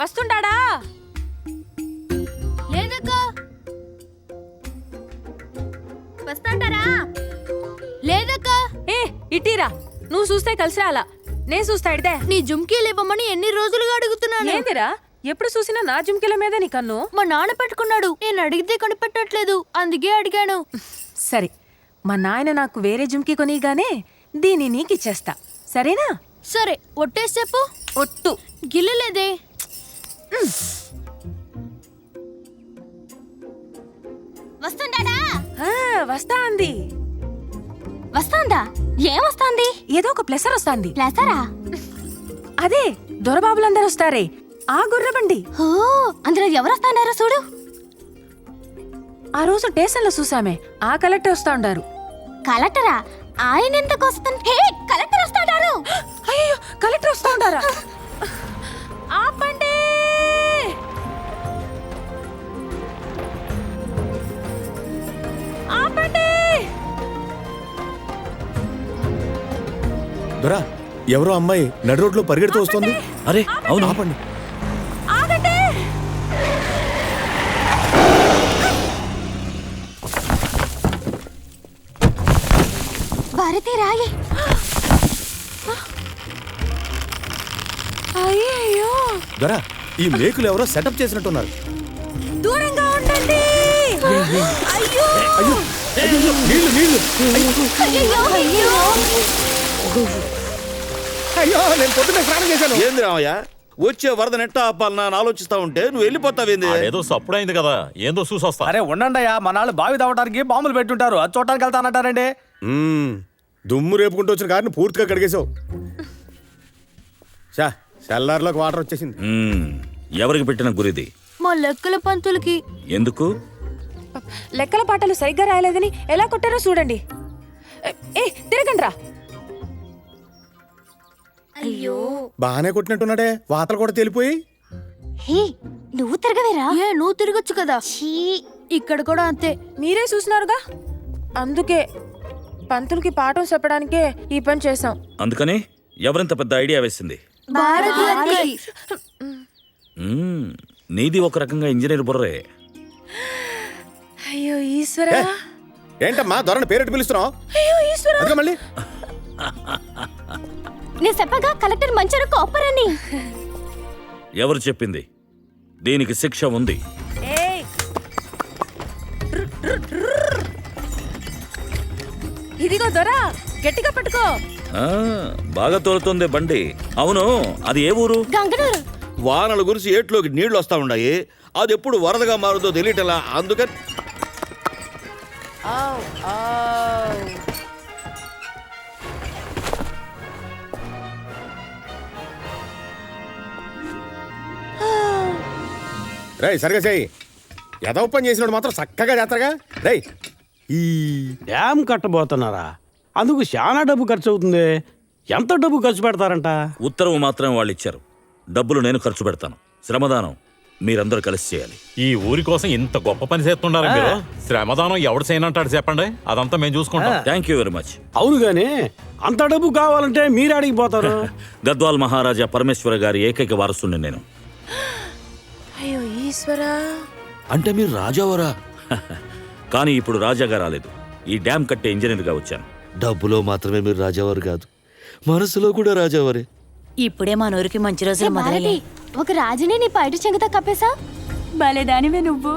వస్తుంటాడా? లేదక్కా. వస్తాంటారా? లేదక్కా. ఏ ఇటీరా, నువ్వు చూస్తే కలిసి రాలా, నేను చూస్తా ఇడితే. నీ జుమ్కీలు ఇవ్వమని ఎన్ని రోజులుగా అడుగుతున్నాను. ఏందిరా ఎప్పుడు చూసినా నా జుమ్కిల మీద నీ కన్ను? మా నాన్న పెట్టుకున్నాడు, నేను అడిగితే కనిపెట్టట్లేదు, అందుకే అడిగాను. సరే, మా నాయన నాకు వేరే జుమ్కి కొనిగానే దీన్ని నీకిచ్చేస్తా, సరేనా? సరే, ఒట్టేసి చెప్పు. ఒట్టు. గిల్లలేదే. వస్తుంటాడా? వస్తా అంది. వస్తాందా? ఏం వస్తాంది? ఏదో ఒక ప్లెసర్ వస్తాంది. ప్లాసరా? అదే దొరబాబులందరూ వస్తారే, ఆ గుర్రబండి. ఓ, అందులో ఎవరు వస్తాడారో చూడు. ఆ రోజు స్టేషన్లో చూసామే, ఆ కలెక్టర్ వస్తా ఉండారు. కలెక్టరా? ఆయన ఎందుకు వస్తాను? హే, కలెక్టర్ వస్తాడారు. అయ్యో, కలెక్టర్ వస్తా ఉండారా? ఆపండి! ఆపండి! దొరా, ఎవరో అమ్మాయి నడి రోడ్లో పరిగెడుతూ వస్తుంది. అరే అవును, ఆపండి. ఆగండి! భారతి రాయి. అయ్యో, దొరా, ఈ మేకులు ఎవరో సెటప్ చేసినట్టున్నారు. దూరంగా ఉండండి! అయ్యో! అయ్యో, అయ్యో, నీళ్లు నీళ్లు. అయ్యో, అయ్యో. అయ్యో, నేను పొద్దున్నే స్నానం చేశాను. ఏంది రామయ్య, వచ్చే వరద నెట్ట ఆపాలనా అని ఆలోచిస్తా ఉంటే నువ్వు వెళ్ళిపోతావేంది? ఏదో సప్పుడైంది కదా, ఏందో చూసొస్తా. అరే ఉండండియా, మా నాళ్ళు బావి తవ్వడానికి బాంబులు పెట్టుంటారు, అది చూడటానికి వెళ్తానంటారండి. దుమ్ము రేపుకుంటూ వచ్చిన కారుని పూర్తిగా కడిగేశావు. సెల్లార్లోకి వాటర్ వచ్చేసింది. ఎవరికి పెట్టిన గురిది? మా లెక్కల పంతులకి. ఎందుకు? లెక్కల పాటలు సరిగ్గా రాయలేదని ఎలా కొట్టారో చూడండి. ఏ తిరగండి రా. అయ్యో, బాగానే కొట్టినట్టున్నాడే, వాతలు కూడా తెలిపోయి. హే, నువ్వు తిరగవేరా? ఏ, నువ్వు తిరగచ్చు కదా. ఇక్కడ కూడా అంతే. మీరే చూసినారుగా, అందుకే పంతులకి పాఠం చెప్పడానికే ఈ పని చేశాం. అందుకని ఎవరింత పెద్ద ఐడియా వేసింది? భారతి. నీది ఒక రకంగా ఇంజనీర్ బుర్రే. అయ్యో ఈశ్వరా! ఏంటమ్మా దొరని పేరెట్టి పిలుస్తున్నావు? అయ్యో ఈశ్వరా! అదిగో మళ్ళీ. నేను చెప్పగా కలెక్టర్ మంచారు కోపరని. ఎవరు చెప్పింది? దీనికి శిక్ష ఉంది. ఏయ్! ఇదిగో దొరా, గట్టిగా పట్టుకో. బాగా తోలుతుంది బండి. అవును, అది ఏ ఊరు? గంగనూరు. వానల గురించి ఏట్లోకి నీళ్లు వస్తా ఉన్నాయి, అది ఎప్పుడు వరదగా మారుతో తెలియటలా, అందుకని రై సరిగా చెయ్యి. ఎదవ పని చేసినాడు మాత్రం చక్కగా చేస్తారుగా. రై, ఈ డ్యామ్ కట్టబోతున్నారా? అందుకు చాలా డబ్బు ఖర్చు అవుతుంది. ఎంత డబ్బు ఖర్చు పెడతారంట? ఉత్తర్వు మాత్రం వాళ్ళు ఇచ్చారు, డబ్బులు నేను ఖర్చు పెడతాను. శ్రమదానం మీరందరూ కలిసి చేయాలి. ఈ ఊరి కోసం ఇంత గొప్ప పని చేస్తున్నారు మీరు. శ్రమదానం ఎవడు చేయనంటాడు చెప్పండి, అదంతా మేము చూసుకుంటాం. Thank you very much. అవును గాని అంత డబ్బు కావాలంటే మీరు అడిగిపోతారు. గద్వాల్ మహారాజా పరమేశ్వర గారి ఏకైక వారసుని నేను. అయ్యో ఈశ్వరా! అంటే మీరు రాజావరా? కానీ ఇప్పుడు రాజాగా రాలేదు, ఈ డ్యామ్ కట్టే ఇంజనీర్గా వచ్చాను. డబ్బులో మాత్రమే మీరు రాజావారు కాదు, మనసులో కూడా రాజావారే. ఇప్పుడే మా నూరికి మంచి రోజులు మొదలయ్యాయి. ఒక రాజుని నీ పైట చెంగుతా కప్పేసా. భలేదానివే నువ్వు.